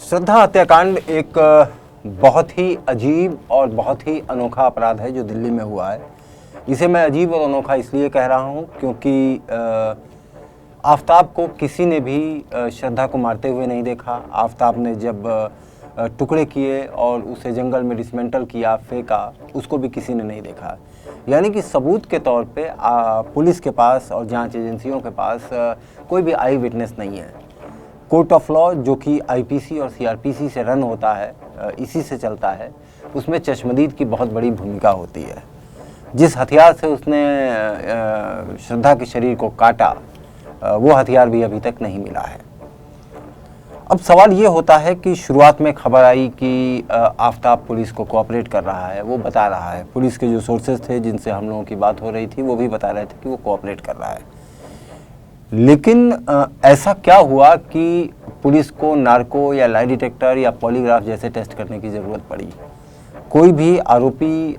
श्रद्धा हत्याकांड एक बहुत ही अजीब और बहुत ही अनोखा अपराध है जो दिल्ली में हुआ है। इसे मैं अजीब और अनोखा इसलिए कह रहा हूँ क्योंकि आफताब को किसी ने भी श्रद्धा को मारते हुए नहीं देखा। आफताब ने जब टुकड़े किए और उसे जंगल में डिसमेंटल किया, फेंका, उसको भी किसी ने नहीं देखा। यानी कि सबूत के तौर पे पुलिस के पास और जांच एजेंसियों के पास कोई भी आई विटनेस नहीं है। कोर्ट ऑफ लॉ जो कि आईपीसी और सीआरपीसी से रन होता है, इसी से चलता है, उसमें चश्मदीद की बहुत बड़ी भूमिका होती है। जिस हथियार से उसने श्रद्धा के शरीर को काटा, वो हथियार भी अभी तक नहीं मिला है। अब सवाल ये होता है कि शुरुआत में खबर आई कि आफताब पुलिस को कोऑपरेट कर रहा है, वो बता रहा है। पुलिस के जो सोर्सेज थे जिनसे हम लोगों की बात हो रही थी वो भी बता रहे थे कि वो कोऑपरेट कर रहा है। लेकिन ऐसा क्या हुआ कि पुलिस को नार्को या लाई डिटेक्टर या पॉलीग्राफ जैसे टेस्ट करने की ज़रूरत पड़ी? कोई भी आरोपी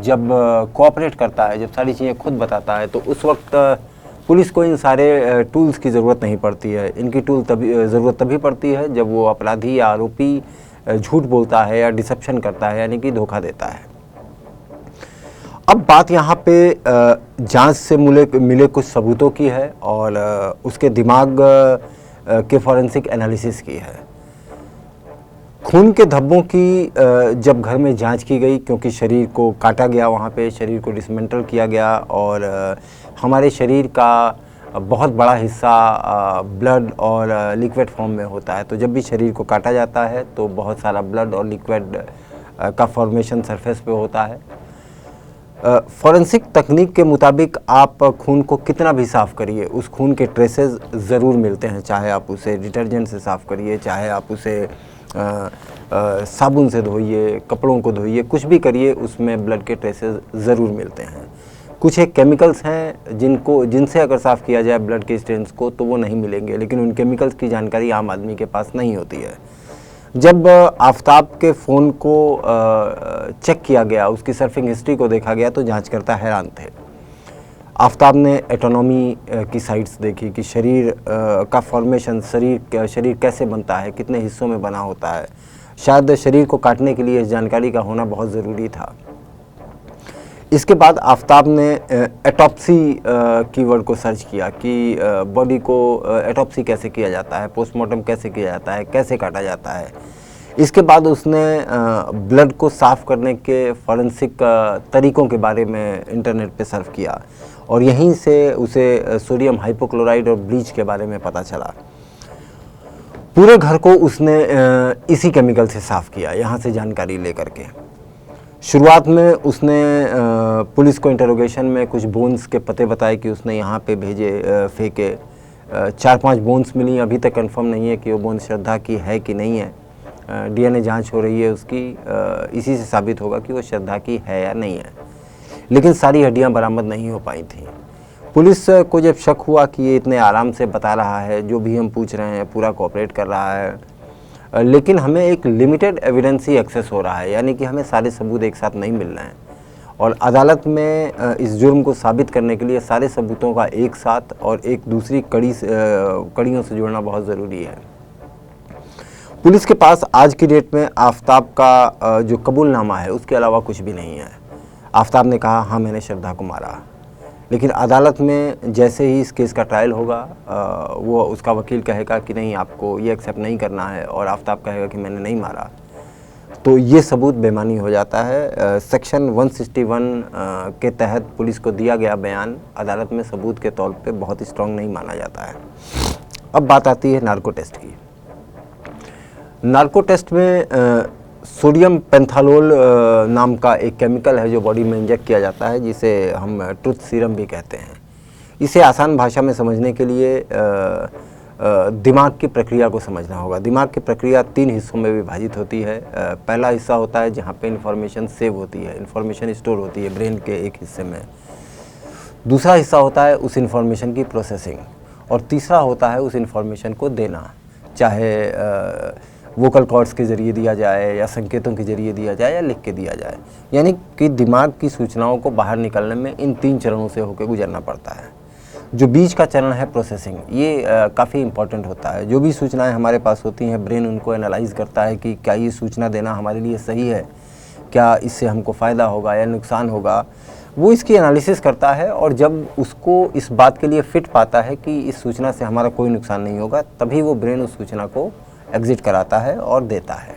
जब कोऑपरेट करता है, जब सारी चीज़ें खुद बताता है, तो उस वक्त पुलिस को इन सारे टूल्स की ज़रूरत नहीं पड़ती है। इनकी ज़रूरत तभी पड़ती है जब वो अपराधी या आरोपी झूठ बोलता है या डिसेप्शन करता है, यानी कि धोखा देता है। अब बात यहाँ पे जांच से मिले कुछ सबूतों की है और उसके दिमाग के फॉरेंसिक एनालिसिस की है। खून के धब्बों की जब घर में जांच की गई, क्योंकि शरीर को काटा गया, वहाँ पे शरीर को डिसमेंटल किया गया और हमारे शरीर का बहुत बड़ा हिस्सा ब्लड और लिक्विड फॉर्म में होता है। तो जब भी शरीर को काटा जाता है तो बहुत सारा ब्लड और लिक्विड का फॉर्मेशन सरफेस पे होता है। फॉरेंसिक तकनीक के मुताबिक आप खून को कितना भी साफ़ करिए, उस खून के ट्रेसेस ज़रूर मिलते हैं। चाहे आप उसे डिटर्जेंट से साफ़ करिए, चाहे आप उसे साबुन से धोइए, कपड़ों को धोइए, कुछ भी करिए, उसमें ब्लड के ट्रेसेस ज़रूर मिलते हैं। कुछ एक केमिकल्स हैं जिनसे अगर साफ़ किया जाए ब्लड के स्टेन्स को तो वो नहीं मिलेंगे, लेकिन उन केमिकल्स की जानकारी आम आदमी के पास नहीं होती है। जब आफताब के फ़ोन को चेक किया गया, उसकी सर्फिंग हिस्ट्री को देखा गया, तो जांचकर्ता हैरान थे। आफताब ने एटोनॉमी की साइट्स देखी कि शरीर का फॉर्मेशन, शरीर कैसे बनता है, कितने हिस्सों में बना होता है। शायद शरीर को काटने के लिए इस जानकारी का होना बहुत ज़रूरी था। इसके बाद आफताब ने एटॉप्सी कीवर्ड को सर्च किया कि बॉडी को एटॉप्सी कैसे किया जाता है, पोस्टमार्टम कैसे किया जाता है, कैसे काटा जाता है। इसके बाद उसने ब्लड को साफ़ करने के फॉरेंसिक तरीक़ों के बारे में इंटरनेट पे सर्च किया और यहीं से उसे सोडियम हाइपोक्लोराइड और ब्लीच के बारे में पता चला। पूरे घर को उसने इसी केमिकल से साफ़ किया, यहाँ से जानकारी लेकर के। शुरुआत में उसने पुलिस को इंटरोगेशन में कुछ बोन्स के पते बताए कि उसने यहाँ पे फेंके। 4-5 बोन्स मिली। अभी तक कंफर्म नहीं है कि वो बोन्स श्रद्धा की है कि नहीं है। डीएनए जांच हो रही है उसकी, इसी से साबित होगा कि वो श्रद्धा की है या नहीं है। लेकिन सारी हड्डियाँ बरामद नहीं हो पाई थी। पुलिस को जब शक हुआ कि ये इतने आराम से बता रहा है, जो भी हम पूछ रहे हैं पूरा कोऑपरेट कर रहा है, लेकिन हमें एक लिमिटेड एविडेंस ही एक्सेस हो रहा है, यानी कि हमें सारे सबूत एक साथ नहीं मिल रहे हैं और अदालत में इस जुर्म को साबित करने के लिए सारे सबूतों का एक साथ और एक दूसरी कड़ियों से जोड़ना बहुत ज़रूरी है। पुलिस के पास आज की डेट में आफताब का जो कबूलनामा है उसके अलावा कुछ भी नहीं है। आफताब ने कहा हाँ मैंने श्रद्धा को मारा, लेकिन अदालत में जैसे ही इस केस का ट्रायल होगा, वो उसका वकील कहेगा कि नहीं आपको ये एक्सेप्ट नहीं करना है और आफताब कहेगा कि मैंने नहीं मारा, तो ये सबूत बेमानी हो जाता है। सेक्शन 161 के तहत पुलिस को दिया गया बयान अदालत में सबूत के तौर पे बहुत स्ट्रॉन्ग नहीं माना जाता है। अब बात आती है नार्को टेस्ट की। नार्को टेस्ट में सोडियम पेंथालोल नाम का एक केमिकल है जो बॉडी में इंजेक्ट किया जाता है, जिसे हम ट्रुथ सीरम भी कहते हैं। इसे आसान भाषा में समझने के लिए दिमाग की प्रक्रिया को समझना होगा। दिमाग की प्रक्रिया 3 हिस्सों में विभाजित होती है। पहला हिस्सा होता है जहाँ पे इन्फॉर्मेशन सेव होती है, इन्फॉर्मेशन स्टोर होती है ब्रेन के एक हिस्से में। दूसरा हिस्सा होता है उस इन्फॉर्मेशन की प्रोसेसिंग और तीसरा होता है उस इन्फॉर्मेशन को देना, चाहे वोकल कॉर्ड्स के ज़रिए दिया जाए या संकेतों के ज़रिए दिया जाए या लिख के दिया जाए। यानी कि दिमाग की सूचनाओं को बाहर निकलने में इन 3 चरणों से होकर गुजरना पड़ता है। जो बीच का चरण है प्रोसेसिंग, ये काफ़ी इम्पोर्टेंट होता है। जो भी सूचनाएं हमारे पास होती हैं, ब्रेन उनको एनालाइज करता है कि क्या ये सूचना देना हमारे लिए सही है, क्या इससे हमको फ़ायदा होगा या नुकसान होगा। वो इसकी एनालिसिस करता है और जब उसको इस बात के लिए फिट पाता है कि इस सूचना से हमारा कोई नुकसान नहीं होगा, तभी वो ब्रेन उस सूचना को एग्जिट कराता है और देता है।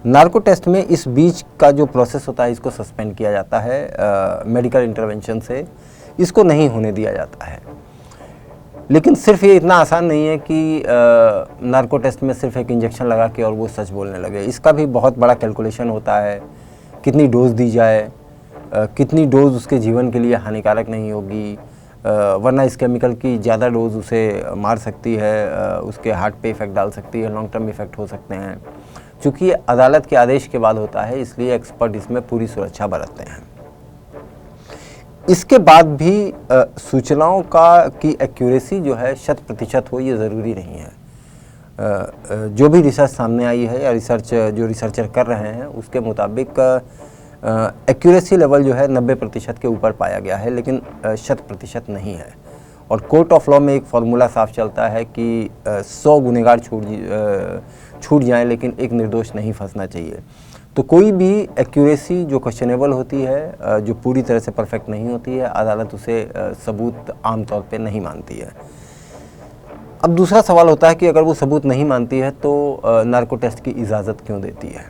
नार्को टेस्ट में इस बीच का जो प्रोसेस होता है, इसको सस्पेंड किया जाता है मेडिकल इंटरवेंशन से, इसको नहीं होने दिया जाता है। लेकिन सिर्फ ये इतना आसान नहीं है कि नार्को टेस्ट में सिर्फ एक इंजेक्शन लगा के और वो सच बोलने लगे। इसका भी बहुत बड़ा कैलकुलेशन होता है, कितनी डोज दी जाए, कितनी डोज उसके जीवन के लिए हानिकारक नहीं होगी, वरना इस केमिकल की ज़्यादा डोज उसे मार सकती है, उसके हार्ट पे इफ़ेक्ट डाल सकती है, लॉन्ग टर्म इफ़ेक्ट हो सकते हैं। चूँकि ये अदालत के आदेश के बाद होता है, इसलिए एक्सपर्ट इसमें पूरी सुरक्षा बरतते हैं। इसके बाद भी सूचनाओं की एक्यूरेसी जो है 100% हो, ये ज़रूरी नहीं है। जो भी रिसर्च सामने आई है या जो रिसर्चर कर रहे हैं, उसके मुताबिक एक्यूरेसी लेवल जो है 90% के ऊपर पाया गया है, लेकिन 100% नहीं है। और कोर्ट ऑफ लॉ में एक फार्मूला साफ चलता है कि 100 गुनहगार छूट जाएं, लेकिन एक निर्दोष नहीं फंसना चाहिए। तो कोई भी एक्यूरेसी जो क्वेश्चनेबल होती है, जो पूरी तरह से परफेक्ट नहीं होती है, अदालत उसे सबूत आमतौर पे नहीं मानती है। अब दूसरा सवाल होता है कि अगर वो सबूत नहीं मानती है तो नार्को टेस्ट की इजाज़त क्यों देती है।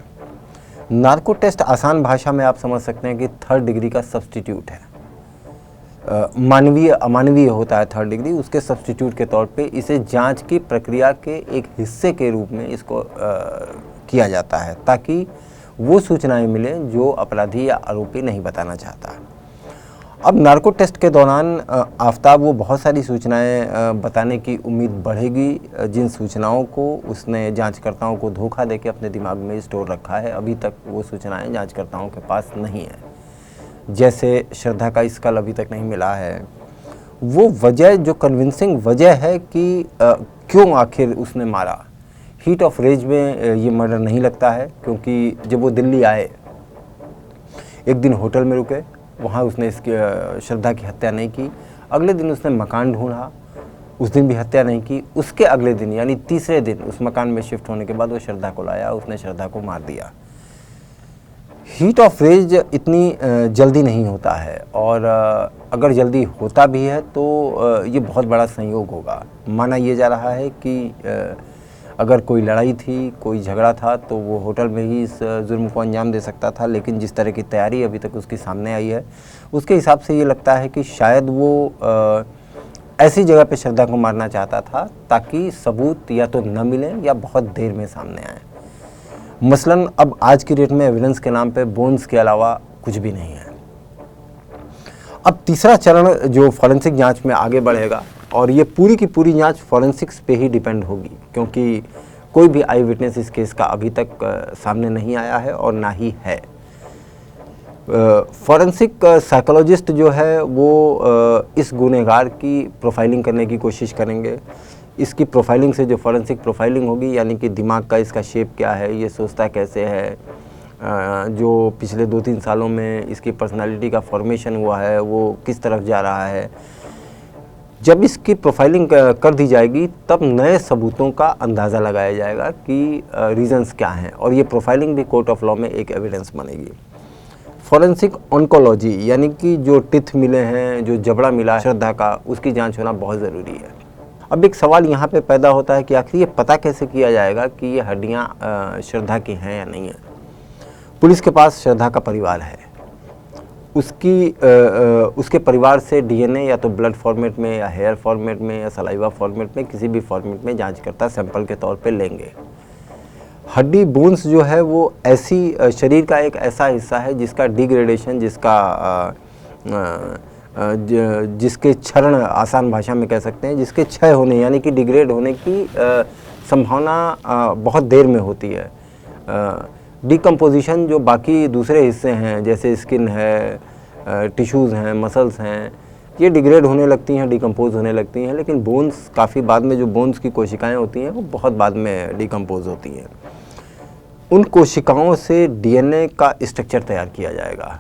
नार्को टेस्ट आसान भाषा में आप समझ सकते हैं कि 3rd डिग्री का सब्स्टिट्यूट है। मानवीय अमानवीय होता है 3rd डिग्री, उसके सब्स्टिट्यूट के तौर पे इसे जांच की प्रक्रिया के एक हिस्से के रूप में इसको किया जाता है, ताकि वो सूचनाएं मिलें जो अपराधी या आरोपी नहीं बताना चाहता। अब नार्को टेस्ट के दौरान आफ्ताब वो बहुत सारी सूचनाएं बताने की उम्मीद बढ़ेगी, जिन सूचनाओं को उसने जांचकर्ताओं को धोखा देके अपने दिमाग में स्टोर रखा है। अभी तक वो सूचनाएं जांचकर्ताओं के पास नहीं है। जैसे श्रद्धा का स्कल अभी तक नहीं मिला है। वो वजह जो कन्विंसिंग वजह है कि क्यों आखिर उसने मारा, हीट ऑफ रेज में ये मर्डर नहीं लगता है, क्योंकि जब वो दिल्ली आए, एक दिन होटल में रुके, वहाँ उसने इसकी श्रद्धा की हत्या नहीं की। अगले दिन उसने मकान ढूंढा, उस दिन भी हत्या नहीं की। उसके अगले दिन यानी तीसरे दिन उस मकान में शिफ्ट होने के बाद वो श्रद्धा को लाया, उसने श्रद्धा को मार दिया। हीट ऑफ रेज इतनी जल्दी नहीं होता है, और अगर जल्दी होता भी है तो ये बहुत बड़ा संयोग होगा। माना ये जा रहा है कि अगर कोई लड़ाई थी, कोई झगड़ा था, तो वो होटल में ही इस जुर्म को अंजाम दे सकता था। लेकिन जिस तरह की तैयारी अभी तक उसकी सामने आई है, उसके हिसाब से ये लगता है कि शायद वो ऐसी जगह पे श्रद्धा को मारना चाहता था ताकि सबूत या तो न मिलें या बहुत देर में सामने आए। मसलन अब आज की डेट में एविडेंस के नाम पे बोन्स के अलावा कुछ भी नहीं है। अब तीसरा चरण जो फॉरेंसिक जांच में आगे बढ़ेगा, और ये पूरी की पूरी जांच फॉरेंसिक्स पे ही डिपेंड होगी, क्योंकि कोई भी आई विटनेस इस केस का अभी तक सामने नहीं आया है और ना ही है। फॉरेंसिक साइकोलॉजिस्ट जो है वो इस गुनहगार की प्रोफाइलिंग करने की कोशिश करेंगे। इसकी प्रोफाइलिंग से जो फॉरेंसिक प्रोफाइलिंग होगी, यानी कि दिमाग का इसका शेप क्या है, ये सोचता कैसे है, जो पिछले 2-3 सालों में इसकी पर्सनालिटी का फॉर्मेशन हुआ है, वो किस तरफ जा रहा है। जब इसकी प्रोफाइलिंग कर दी जाएगी, तब नए सबूतों का अंदाज़ा लगाया जाएगा कि रीजंस क्या हैं, और ये प्रोफाइलिंग भी कोर्ट ऑफ लॉ में एक एविडेंस बनेगी। फॉरेंसिक ऑन्कोलॉजी, यानी कि जो टिथ मिले हैं, जो जबड़ा मिला है श्रद्धा का, उसकी जांच होना बहुत ज़रूरी है। अब एक सवाल यहाँ पे पैदा होता है कि आखिर ये पता कैसे किया जाएगा कि ये हड्डियाँ श्रद्धा की हैं या नहीं है। पुलिस के पास श्रद्धा का परिवार है, उसके परिवार से डीएनए या तो ब्लड फॉर्मेट में या हेयर फॉर्मेट में या सलाइवा फॉर्मेट में, किसी भी फॉर्मेट में जांचकर्ता सैंपल के तौर पे लेंगे। हड्डी बोन्स जो है वो ऐसी शरीर का एक ऐसा हिस्सा है जिसका डिग्रेडेशन, जिसके क्षरण आसान भाषा में कह सकते हैं, जिसके क्षय होने यानी कि डिग्रेड होने की संभावना बहुत देर में होती है। डिकम्पोजिशन जो बाकी दूसरे हिस्से हैं, जैसे स्किन है, टिश्यूज़ हैं, मसल्स हैं, ये डिग्रेड होने लगती हैं, डिकम्पोज होने लगती हैं। लेकिन बोन्स काफ़ी बाद में, जो बोन्स की कोशिकाएं होती हैं, वो बहुत बाद में डिकम्पोज होती हैं। उन कोशिकाओं से डीएनए का स्ट्रक्चर तैयार किया जाएगा,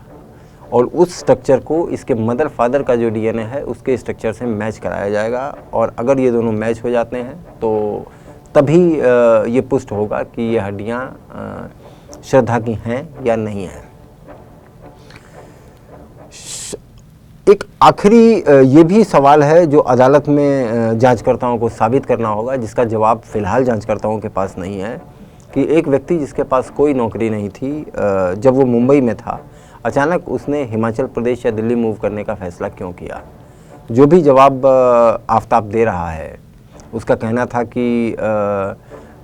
और उस स्ट्रक्चर को इसके मदर फादर का जो डीएनए है उसके स्ट्रक्चर से मैच कराया जाएगा, और अगर ये दोनों मैच हो जाते हैं तो तभी ये पुष्ट होगा कि ये हड्डियाँ श्रद्धा की हैं या नहीं हैं। एक आखिरी ये भी सवाल है जो अदालत में जांचकर्ताओं को साबित करना होगा, जिसका जवाब फ़िलहाल जांचकर्ताओं के पास नहीं है, कि एक व्यक्ति जिसके पास कोई नौकरी नहीं थी, जब वो मुंबई में था, अचानक उसने हिमाचल प्रदेश या दिल्ली मूव करने का फ़ैसला क्यों किया। जो भी जवाब आफताब दे रहा है उसका कहना था कि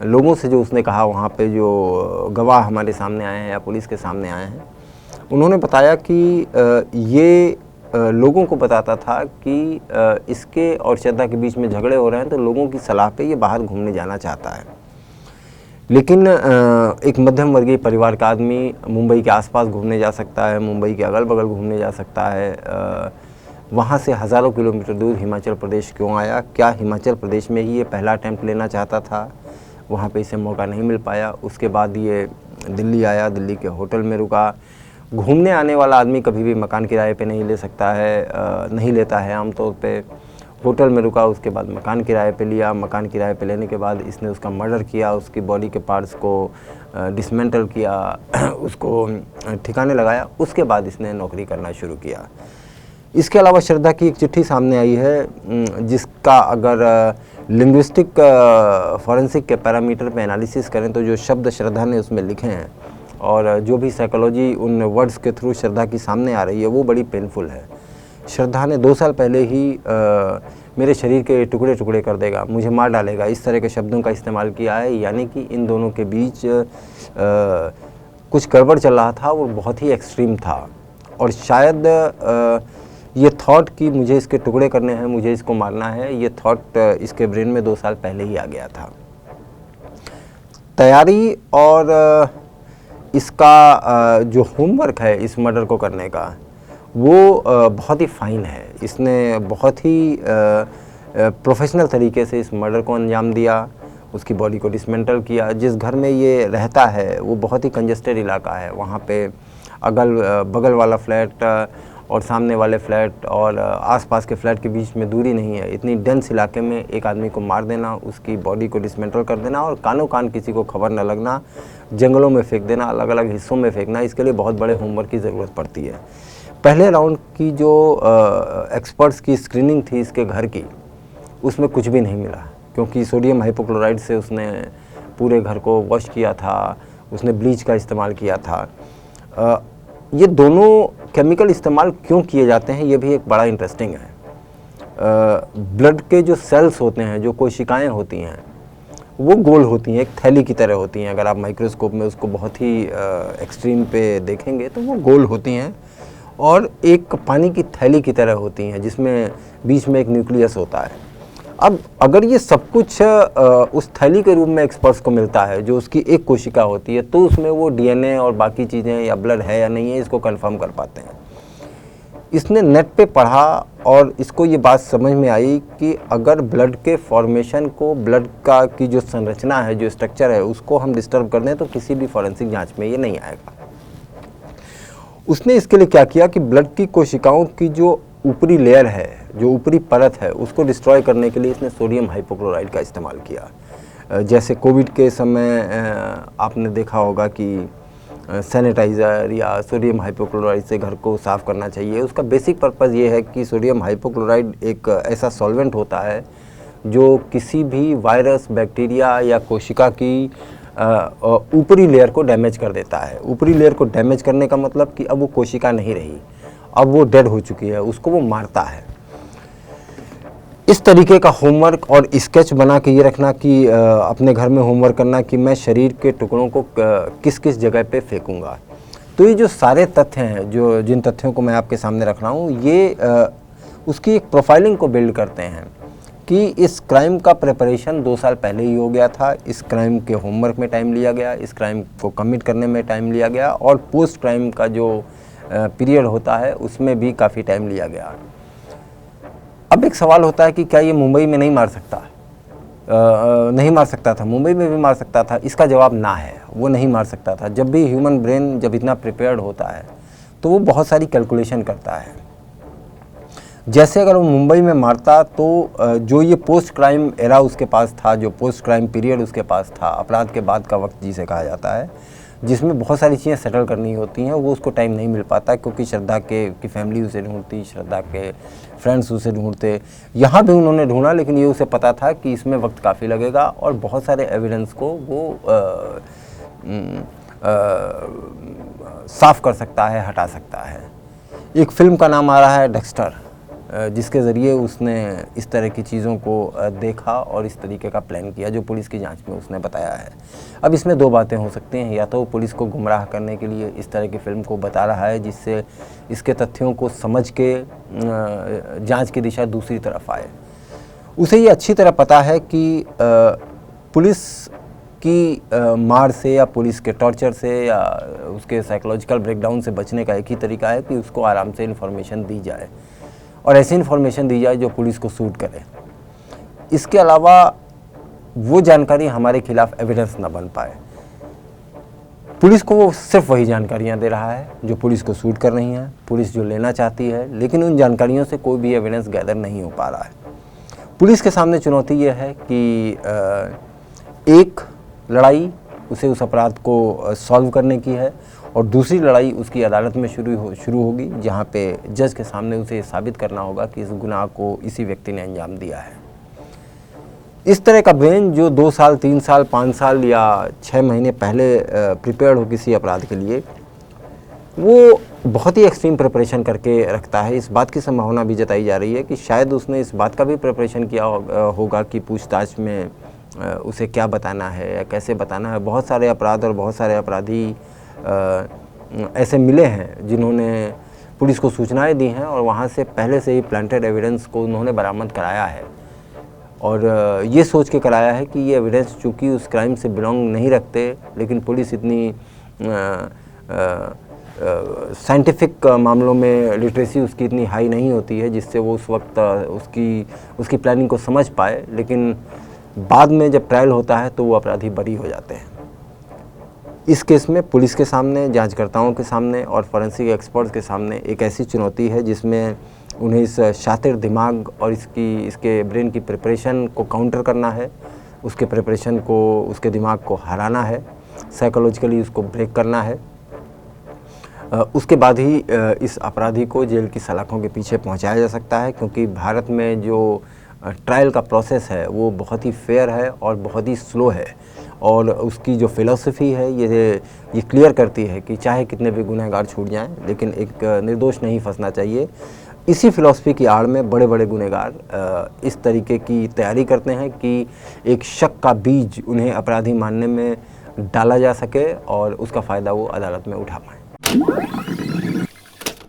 लोगों से जो उसने कहा, वहाँ पे जो गवाह हमारे सामने आए हैं या पुलिस के सामने आए हैं, उन्होंने बताया कि ये लोगों को बताता था कि इसके और श्रद्धा के बीच में झगड़े हो रहे हैं, तो लोगों की सलाह पे ये बाहर घूमने जाना चाहता है। लेकिन एक मध्यम वर्गीय परिवार का आदमी मुंबई के आसपास घूमने जा सकता है, मुंबई के अगल बगल घूमने जा सकता है, वहाँ से हज़ारों किलोमीटर दूर हिमाचल प्रदेश क्यों आया? क्या हिमाचल प्रदेश में ही ये पहला अटैम्प्ट लेना चाहता था? वहाँ पे इसे मौका नहीं मिल पाया। उसके बाद ये दिल्ली आया, दिल्ली के होटल में रुका। घूमने आने वाला आदमी कभी भी मकान किराए पे नहीं ले सकता है, नहीं लेता है आमतौर पे। होटल में रुका, उसके बाद मकान किराए पे लिया। मकान किराए पे लेने के बाद इसने उसका मर्डर किया, उसकी बॉडी के पार्ट्स को डिसमेंटल किया, उसको ठिकाने लगाया। उसके बाद इसने नौकरी करना शुरू किया। इसके अलावा श्रद्धा की एक चिट्ठी सामने आई है, जिसका अगर लिंग्विस्टिक फॉरेंसिक के पैरामीटर पे एनालिसिस करें तो जो शब्द श्रद्धा ने उसमें लिखे हैं और जो भी साइकोलॉजी उन वर्ड्स के थ्रू श्रद्धा की सामने आ रही है, वो बड़ी पेनफुल है। श्रद्धा ने 2 साल पहले ही मेरे शरीर के टुकड़े टुकड़े कर देगा, मुझे मार डालेगा, इस तरह के शब्दों का इस्तेमाल किया है। यानी कि इन दोनों के बीच कुछ गड़बड़ चल रहा था, वो बहुत ही एक्सट्रीम था। और शायद ये थॉट कि मुझे इसके टुकड़े करने हैं, मुझे इसको मारना है, ये थॉट इसके ब्रेन में 2 साल पहले ही आ गया था। तैयारी और इसका जो होमवर्क है इस मर्डर को करने का, वो बहुत ही फाइन है। इसने बहुत ही प्रोफेशनल तरीके से इस मर्डर को अंजाम दिया, उसकी बॉडी को डिसमेंटल किया। जिस घर में ये रहता है वो बहुत ही कंजेस्टेड इलाका है, वहाँ पे अगल बगल वाला फ्लैट और सामने वाले फ्लैट और आसपास के फ्लैट के बीच में दूरी नहीं है। इतनी डेंस इलाके में एक आदमी को मार देना, उसकी बॉडी को डिसमेंटल कर देना और कानों कान किसी को खबर न लगना, जंगलों में फेंक देना, अलग अलग हिस्सों में फेंकना, इसके लिए बहुत बड़े होमवर्क की ज़रूरत पड़ती है। पहले राउंड की जो एक्सपर्ट्स की स्क्रीनिंग थी इसके घर की, उसमें कुछ भी नहीं मिला, क्योंकि सोडियम हाइपोक्लोराइड से उसने पूरे घर को वॉश किया था, उसने ब्लीच का इस्तेमाल किया था। ये दोनों केमिकल इस्तेमाल क्यों किए जाते हैं, ये भी एक बड़ा इंटरेस्टिंग है। ब्लड के जो सेल्स होते हैं, जो कोशिकाएं होती हैं, वो गोल होती हैं, एक थैली की तरह होती हैं। अगर आप माइक्रोस्कोप में उसको बहुत ही एक्सट्रीम पे देखेंगे तो वो गोल होती हैं और एक पानी की थैली की तरह होती हैं, जिसमें बीच में एक न्यूक्लियस होता है। अब अगर ये सब कुछ उस थैली के रूप में एक्सपर्ट्स को मिलता है, जो उसकी एक कोशिका होती है, तो उसमें वो डीएनए और बाकी चीज़ें या ब्लड है या नहीं है, इसको कंफर्म कर पाते हैं। इसने नेट पे पढ़ा और इसको ये बात समझ में आई कि अगर ब्लड के फॉर्मेशन को, ब्लड का की जो संरचना है, जो स्ट्रक्चर है, उसको हम डिस्टर्ब कर दें तो किसी भी फॉरेंसिक जांच में ये नहीं आएगा। उसने इसके लिए क्या किया कि ब्लड की कोशिकाओं की जो ऊपरी लेयर है, जो ऊपरी परत है, उसको डिस्ट्रॉय करने के लिए इसने सोडियम हाइपोक्लोराइड का इस्तेमाल किया। जैसे कोविड के समय आपने देखा होगा कि सैनिटाइज़र या सोडियम हाइपोक्लोराइड से घर को साफ़ करना चाहिए। उसका बेसिक पर्पज़ ये है कि सोडियम हाइपोक्लोराइड एक ऐसा सॉल्वेंट होता है जो किसी भी वायरस, बैक्टीरिया या कोशिका की ऊपरी लेयर को डैमेज कर देता है। ऊपरी लेयर को डैमेज करने का मतलब कि अब वो कोशिका नहीं रही, अब वो डेड हो चुकी है, उसको वो मारता है। इस तरीके का होमवर्क और स्केच बना के ये रखना कि अपने घर में होमवर्क करना कि मैं शरीर के टुकड़ों को किस किस जगह पे फेंकूंगा। तो ये जो सारे तथ्य हैं, जो जिन तथ्यों को मैं आपके सामने रख रहा हूँ, ये उसकी एक प्रोफाइलिंग को बिल्ड करते हैं कि इस क्राइम का प्रिपरेशन 2 साल पहले ही हो गया था, इस क्राइम के होमवर्क में टाइम लिया गया, इस क्राइम को कमिट करने में टाइम लिया गया और पोस्ट क्राइम का जो पीरियड होता है उसमें भी काफ़ी टाइम लिया गया। अब एक सवाल होता है कि क्या ये मुंबई में नहीं मार सकता? नहीं मार सकता था, मुंबई में भी मार सकता था। इसका जवाब ना है, वो नहीं मार सकता था। जब भी ह्यूमन ब्रेन जब इतना प्रिपेयर्ड होता है तो वो बहुत सारी कैलकुलेशन करता है। जैसे अगर वो मुंबई में मारता तो जो ये पोस्ट क्राइम एरा उसके पास था, जो पोस्ट क्राइम पीरियड उसके पास था, अपराध के बाद का वक्त जिसे कहा जाता है, जिसमें बहुत सारी चीज़ें सेटल करनी होती हैं, वो उसको टाइम नहीं मिल पाता क्योंकि श्रद्धा की फैमिली उसे ढूंढती, श्रद्धा के फ्रेंड्स उसे ढूंढते। यहाँ भी उन्होंने ढूंढा, लेकिन ये उसे पता था कि इसमें वक्त काफ़ी लगेगा और बहुत सारे एविडेंस को वो साफ़ कर सकता है, हटा सकता है। एक फ़िल्म का नाम आ रहा है डेक्स्टर, जिसके ज़रिए उसने इस तरह की चीज़ों को देखा और इस तरीके का प्लान किया जो पुलिस की जांच में उसने बताया है। अब इसमें दो बातें हो सकती हैं, या तो वो पुलिस को गुमराह करने के लिए इस तरह की फ़िल्म को बता रहा है जिससे इसके तथ्यों को समझ के जांच की दिशा दूसरी तरफ आए। उसे ये अच्छी तरह पता है कि पुलिस की मार से या पुलिस के टॉर्चर से या उसके साइकोलॉजिकल ब्रेकडाउन से बचने का एक ही तरीका है कि उसको आराम से इन्फॉर्मेशन दी जाए और ऐसी इन्फॉर्मेशन दी जाए जो पुलिस को सूट करे। इसके अलावा वो जानकारी हमारे खिलाफ एविडेंस ना बन पाए। पुलिस को वो सिर्फ वही जानकारियां दे रहा है जो पुलिस को सूट कर रही हैं, पुलिस जो लेना चाहती है, लेकिन उन जानकारियों से कोई भी एविडेंस गैदर नहीं हो पा रहा है। पुलिस के सामने चुनौती ये है कि एक लड़ाई उसे उस अपराध को सॉल्व करने की है और दूसरी लड़ाई उसकी अदालत में शुरू होगी, जहाँ पे जज के सामने उसे साबित करना होगा कि इस गुनाह को इसी व्यक्ति ने अंजाम दिया है। इस तरह का ब्रेन जो 2 साल, 3 साल, 5 साल या 6 महीने पहले प्रिपेयर्ड हो किसी अपराध के लिए, वो बहुत ही एक्सट्रीम प्रिपरेशन करके रखता है। इस बात की संभावना भी जताई जा रही है कि शायद उसने इस बात का भी प्रिपरेशन किया होगा कि पूछताछ में उसे क्या बताना है या कैसे बताना है। बहुत सारे अपराध और बहुत सारे अपराधी ऐसे मिले हैं जिन्होंने पुलिस को सूचनाएं दी हैं और वहाँ से पहले से ही प्लांटेड एविडेंस को उन्होंने बरामद कराया है और ये सोच के कराया है कि ये एविडेंस चूँकि उस क्राइम से बिलोंग नहीं रखते, लेकिन पुलिस इतनी साइंटिफिक मामलों में लिटरेसी उसकी इतनी हाई नहीं होती है जिससे वो उस वक्त उसकी प्लानिंग को समझ पाए, लेकिन बाद में जब ट्रायल होता है तो वो अपराधी बरी हो जाते हैं। इस केस में पुलिस के सामने, जांचकर्ताओं के सामने और फॉरेंसिक एक्सपर्ट्स के सामने एक ऐसी चुनौती है जिसमें उन्हें इस शातिर दिमाग और इसके ब्रेन की प्रिपरेशन को काउंटर करना है, उसके प्रिपरेशन को, उसके दिमाग को हराना है, साइकोलॉजिकली उसको ब्रेक करना है। उसके बाद ही इस अपराधी को जेल की सलाखों के पीछे पहुंचाया जा सकता है, क्योंकि भारत में जो ट्रायल का प्रोसेस है वो बहुत ही फेयर है और बहुत ही स्लो है और उसकी जो फ़िलॉसफी है ये क्लियर करती है कि चाहे कितने भी गुनहगार छूट जाएं, लेकिन एक निर्दोष नहीं फंसना चाहिए। इसी फ़िलॉसफी की आड़ में बड़े बड़े गुनहगार इस तरीके की तैयारी करते हैं कि एक शक का बीज उन्हें अपराधी मानने में डाला जा सके और उसका फ़ायदा वो अदालत में उठा पाएँ।